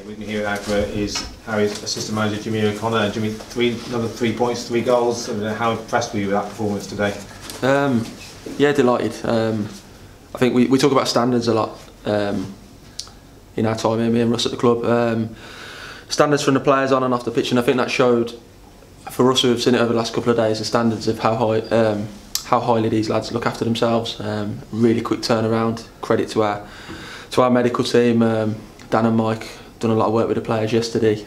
With me here at Agra is Harry's assistant manager Jimmy O'Connor. And Jimmy, another 3 points, 3 goals. How impressed were you with that performance today? Yeah, delighted. I think we talk about standards a lot in our time here, me and Russ at the club. Standards from the players on and off the pitch, and I think that showed for us who have seen it over the last couple of days, the standards of how highly these lads look after themselves. Really quick turnaround. Credit to our medical team. Dan and Mike done a lot of work with the players yesterday,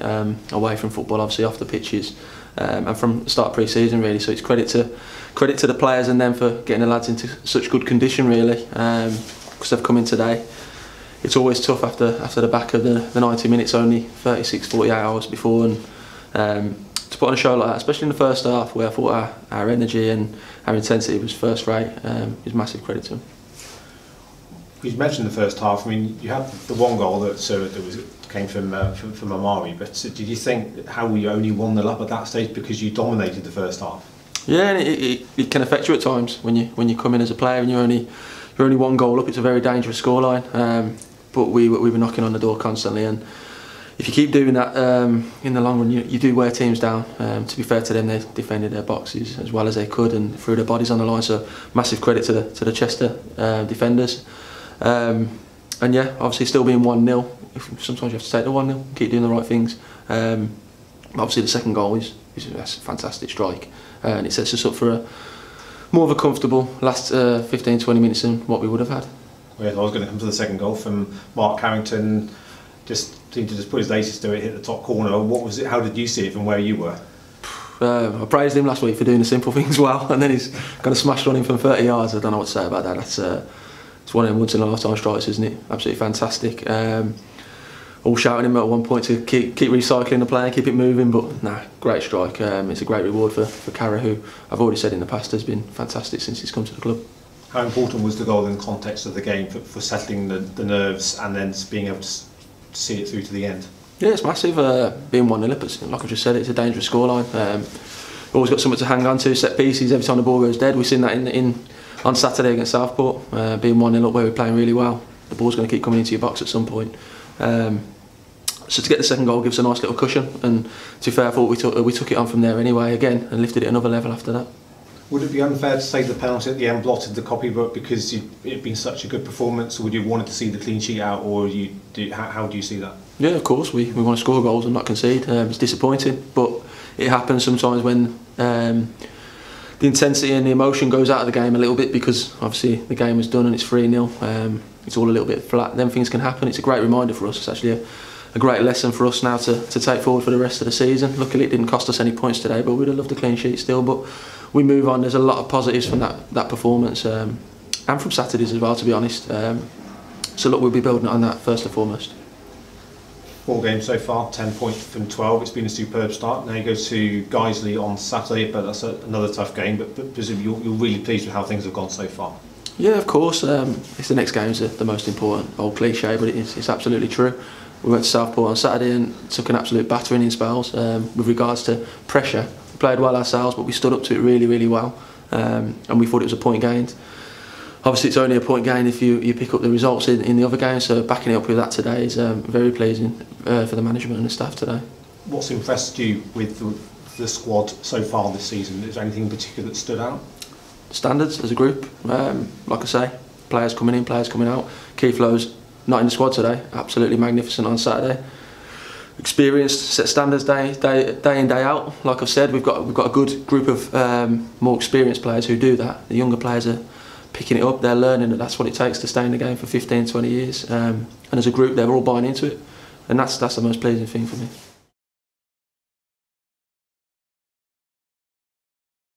away from football, obviously off the pitches, and from the start of pre-season really. So it's credit to the players and them for getting the lads into such good condition really, because they've come in today. It's always tough after the back of the 90 minutes, only 36, 48 hours before, and to put on a show like that, especially in the first half where I thought our energy and our intensity was first rate, is massive credit to them. You mentioned the first half. I mean, you had the one goal that came from Amari, but did you think how we only 1-0 up at that stage because you dominated the first half? Yeah, and it can affect you at times when you come in as a player and you're only 1 goal up. It's a very dangerous scoreline, but we were knocking on the door constantly, and if you keep doing that in the long run, you do wear teams down. To be fair to them, they defended their boxes as well as they could and threw their bodies on the line. So massive credit to the Chester defenders. And yeah, obviously still being 1-0, sometimes you have to take the 1-0, keep doing the right things. Obviously the second goal is a fantastic strike, and it sets us up for more of a comfortable last 15-20 minutes than what we would have had. Well, I was going to come to the second goal from Mark Carrington. Just seemed to put his laces to it, hit the top corner. What was it? How did you see it from where you were? I praised him last week for doing the simple things well, and then he's kind of smashed on him from 30 yards. I don't know what to say about that. It's one of them once in a lifetime strikes, isn't it? Absolutely fantastic. All shouting him at one point to keep recycling the play and keep it moving, but nah, great strike. It's a great reward for Cara, who I've already said in the past has been fantastic since he's come to the club. How important was the goal in the context of the game for settling the nerves and then being able to see it through to the end? Yeah, it's massive. Being 1-0 up, like I just said, it's a dangerous scoreline. Always got something to hang on to. Set pieces every time the ball goes dead. We've seen that on Saturday against Southport. Being 1-0 up where we're playing really well, the ball's going to keep coming into your box at some point. So to get the second goal gives a nice little cushion, and to be fair, I thought we took it on from there anyway again and lifted it another level after that. Would it be unfair to say the penalty at the end blotted the copybook because it'd been such a good performance, or would you have wanted to see the clean sheet out, or how do you see that? Yeah, of course, we want to score goals and not concede. It's disappointing, but it happens sometimes when the intensity and the emotion goes out of the game a little bit, because obviously the game is done and it's 3-0. It's all a little bit flat. Then things can happen. It's a great reminder for us. It's actually a great lesson for us now to take forward for the rest of the season. Luckily it didn't cost us any points today, but we'd have loved a clean sheet still. But we move on. There's a lot of positives from that performance, and from Saturdays as well, to be honest. So look, we'll be building on that first and foremost. 4 games so far, 10 points from 12. It's been a superb start. Now you go to Guiseley on Saturday, but that's another tough game. But presumably you're really pleased with how things have gone so far. Yeah, of course. It's the next game's the most important. Old cliche, but it's absolutely true. We went to Southport on Saturday and took an absolute battering in spells. With regards to pressure, we played well ourselves, but we stood up to it really, really well. And we thought it was a point gained. Obviously, it's only a point gained if you pick up the results in the other games. So backing it up with that today is very pleasing for the management and the staff today. What's impressed you with the squad so far this season? Is there anything in particular that stood out? Standards as a group, like I say, players coming in, players coming out. Keith Lowe's not in the squad today, absolutely magnificent on Saturday. Experienced, set standards day in, day out. Like I've said, we've got a good group of more experienced players who do that. The younger players are picking it up, they're learning that that's what it takes to stay in the game for 15, 20 years. And as a group, they're all buying into it, and that's the most pleasing thing for me.